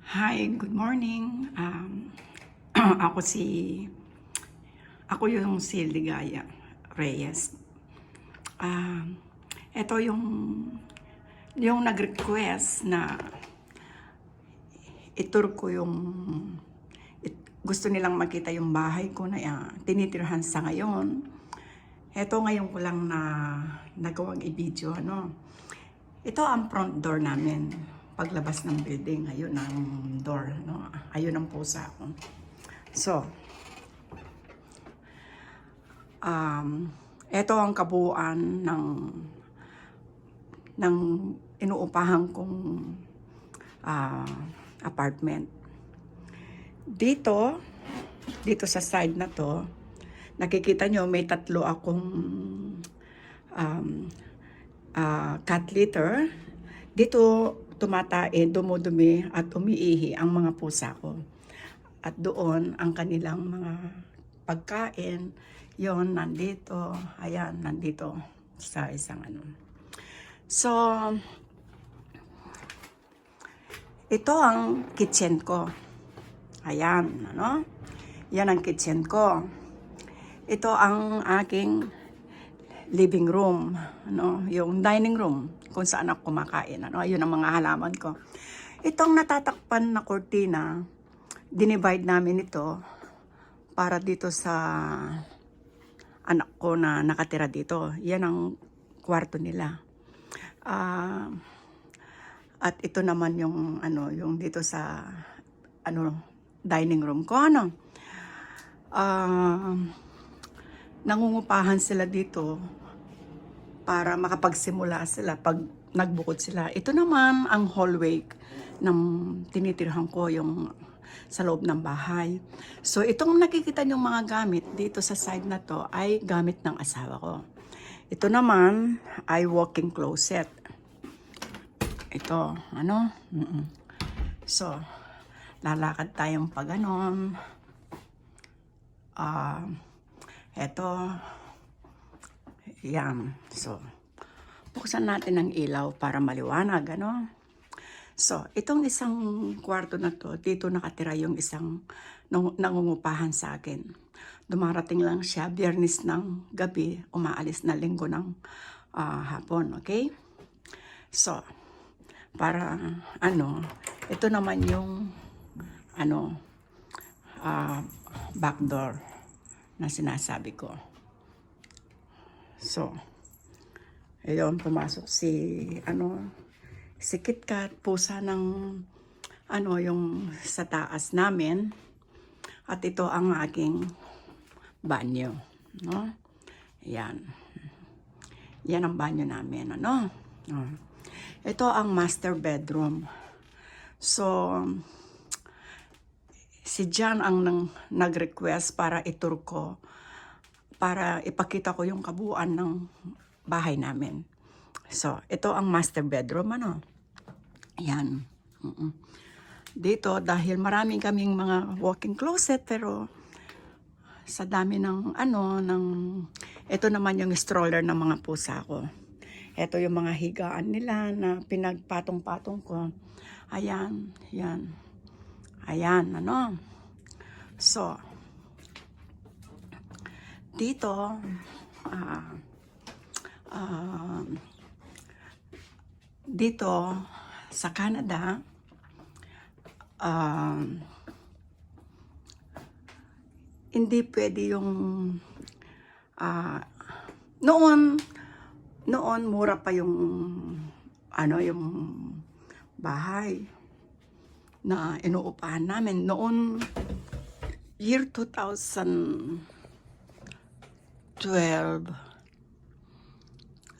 Hi, good morning. Ako yung si Ligaya Reyes. Ito yung nag-request na itur ko gusto nilang makita yung bahay ko na tinitirhan sa ngayon. Ito ngayon ko lang na nagawang i-video, ano. Ito ang front door namin. Paglabas ng building, ayun ang door, no? Ayun ang pusa ko. So, ito ang kabuuan ng inuupahan kong apartment. Dito sa side na to, nakikita nyo may tatlo akong cat litter. Dito tumatae, dumudumi at umiihi ang mga pusa ko. At doon ang kanilang mga pagkain, yon nandito, ayan, nandito sa isang ano. So, ito ang kitchen ko. Ayan, ano? Yan ang kitchen ko. Ito ang aking living room, ano, yung dining room kung saan ako kumakain, ano, ayun ang mga halaman ko. Itong natatakpan na kortina, dinivide namin ito para dito sa anak ko na nakatira dito. Yan ang kwarto nila. At ito naman yung ano, yung dito sa ano, dining room ko, ano. Nangungupahan sila dito para makapagsimula sila pag nagbukod sila. Ito naman ang hallway ng tinitirhan ko, yung sa loob ng bahay. So itong nakikita niyong mga gamit dito sa side na to ay gamit ng asawa ko. Ito naman ay walk-in closet. Ito, ano? So, lalakad tayong pag ganon. Ito, yan. So, buksan natin ang ilaw para maliwanag, ano? So, itong isang kwarto na to, dito nakatira yung isang nangungupahan sa akin. Dumarating lang siya Biyernes ng gabi, umaalis na Linggo ng hapon, okay? So, para ano, ito naman yung ano, back door na sinasabi ko. So, ayun, pumasok si KitKat, pusa ng ano, yung sa taas namin. At ito ang aking banyo, no? Yan. Yan ang banyo namin, ano? Ito ang master bedroom. So, si John ang nag-request para itur ko, para ipakita ko yung kabuuan ng bahay namin. So, ito ang master bedroom, ano. Yan. Dito, dahil maraming kaming mga walk-in closet, pero sa dami ng ito naman yung stroller ng mga pusa ko. Ito yung mga higaan nila na pinagpatong-patong ko. Ayan, yan. Ayan, ano. So, dito, dito sa Canada, hindi pwede yung noon mura pa yung yung bahay na inuupahan namin noon, year 2012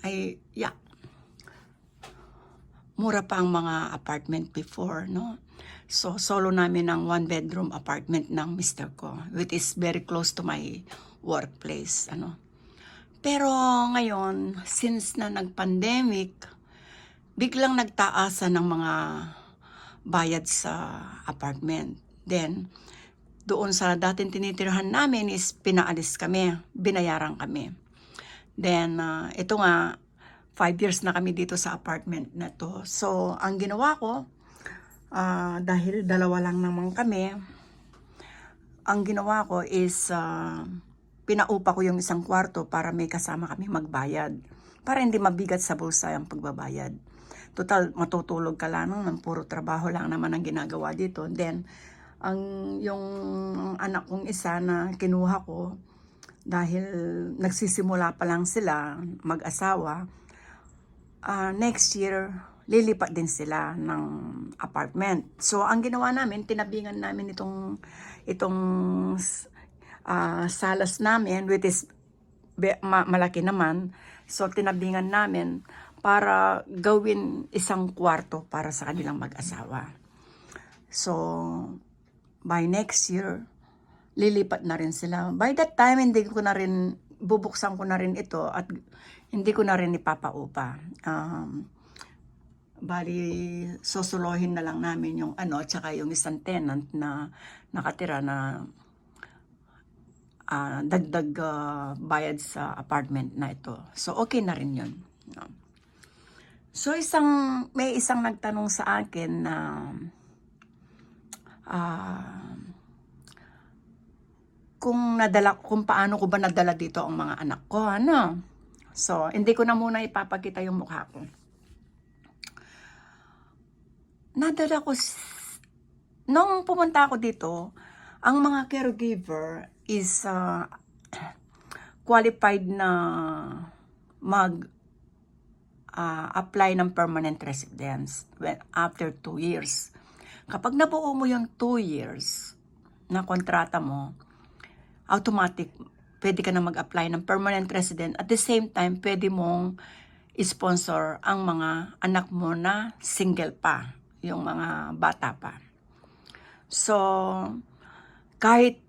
ay mura pa ang mga apartment before, no? So, solo namin ang one bedroom apartment ng mister ko, which is very close to my workplace, ano. Pero ngayon, since na nag-pandemic, biglang nagtaasan ng mga bayad sa apartment. Then, doon sa dating tinitirhan namin is pinaalis kami, binayaran kami. Then, ito nga, 5 years na kami dito sa apartment na to. So, ang ginawa ko, dahil dalawa lang naman kami, ang ginawa ko is pinaupa ko yung isang kwarto para may kasama kami magbayad. Para hindi mabigat sa bulsa ang pagbabayad. Total, matutulog ka lang naman, puro trabaho lang naman ang ginagawa dito. Then, yung anak kong isa na kinuha ko, dahil nagsisimula pa lang sila mag-asawa, next year, lilipat din sila ng apartment. So, ang ginawa namin, tinabingan namin itong salas namin, which is malaki naman. So, tinabingan namin para gawin isang kwarto para sa kanilang mag-asawa. So, by next year, lilipat na rin sila. By that time, bubuksan ko na rin ito at hindi ko na rin ipapaupa. Bali, susuluhin na lang namin yung tsaka yung isang tenant na nakatira na dagdag bayad sa apartment na ito. So, okay na rin yun. So, may isang nagtanong sa akin na kung paano ko ba nadala dito ang mga anak ko, So, hindi ko na muna ipapakita yung mukha ko. Nadala ko, nung pumunta ako dito, ang mga caregiver is qualified na apply ng permanent residence after 2 years. Kapag nabuo mo yung 2 years na kontrata mo, automatic, pwede ka na mag-apply ng permanent resident. At the same time, pwede mong sponsor ang mga anak mo na single pa, yung mga bata pa. So, kahit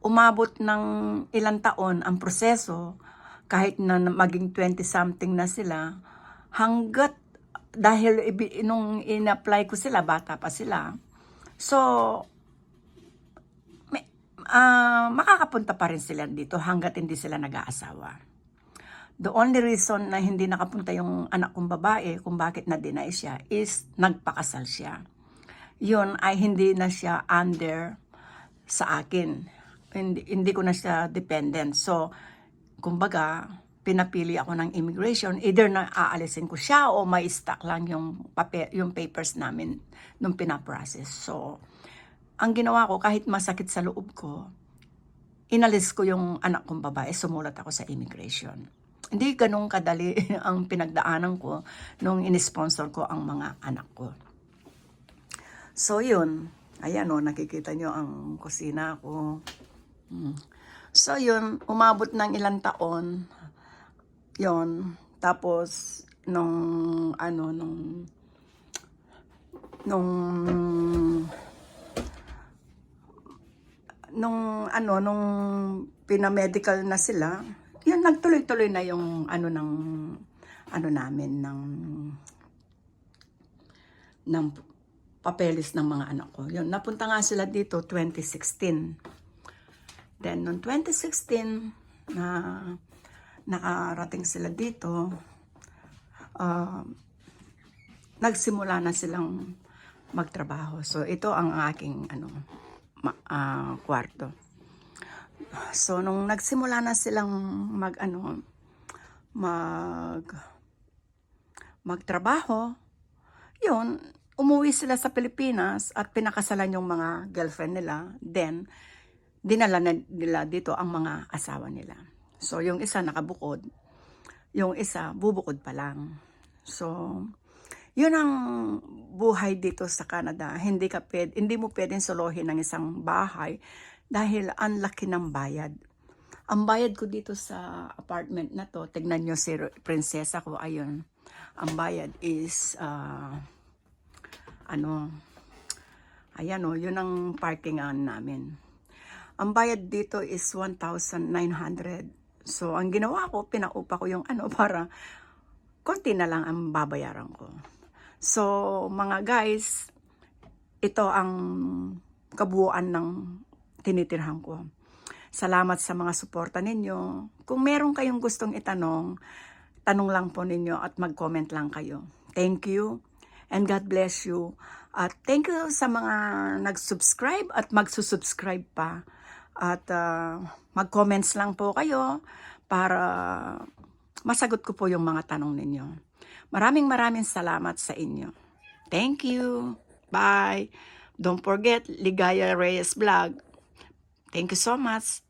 umabot ng ilang taon ang proseso, kahit na maging 20-something na sila, dahil nung in-apply ko sila, bata pa sila. So, makakapunta pa rin sila dito hanggat hindi sila nag-aasawa. The only reason na hindi nakapunta yung anak kong babae kung bakit na-deny siya is nagpakasal siya. Yun ay hindi na siya under sa akin. Hindi ko na siya dependent. So, kumbaga, pinapili ako ng immigration. Either na aalisin ko siya o may stock lang yung papers namin nung pinaprocess. So, ang ginawa ko, kahit masakit sa loob ko, inalis ko yung anak kong babae, sumulat ako sa immigration. Hindi ganun kadali ang pinagdaanan ko nung inisponsor ko ang mga anak ko. So yun, ayan nakikita nyo ang kusina ko. So yun, umabot ng ilang taon, yun, tapos nung pinamedical na sila, yun nagtuloy-tuloy na yung namin ng papeles ng mga anak ko. Yun, napunta nga sila dito 2016. Then noong 2016 na nakarating sila dito, nagsimula na silang magtrabaho. So ito ang aking kwarto. So nung nagsimula na silang magtrabaho, yun, umuwi sila sa Pilipinas at pinakasalan yung mga girlfriend nila. Then dinala nila dito ang mga asawa nila. So yung isa nakabukod, yung isa bubukod pa lang. So yun ang buhay dito sa Canada. Hindi mo pwedeng solohin ng isang bahay dahil ang laki ng bayad. Ang bayad ko dito sa apartment na to, tignan nyo si prinsesa ko, ayun. Ang bayad is, ayan yun ang parkingan namin. Ang bayad dito is 1,900. So, ang ginawa ko, pinaupa ko yung para konti na lang ang babayaran ko. So, mga guys, ito ang kabuuan ng tinitirhan ko. Salamat sa mga suporta ninyo. Kung meron kayong gustong itanong, tanong lang po ninyo at mag-comment lang kayo. Thank you And God bless you. At thank you sa mga nag-subscribe at magsusubscribe pa. At mag-comments lang po kayo para masagot ko po yung mga tanong ninyo. Maraming salamat sa inyo. Thank you. Bye. Don't forget, Ligaya Reyes Vlog. Thank you so much.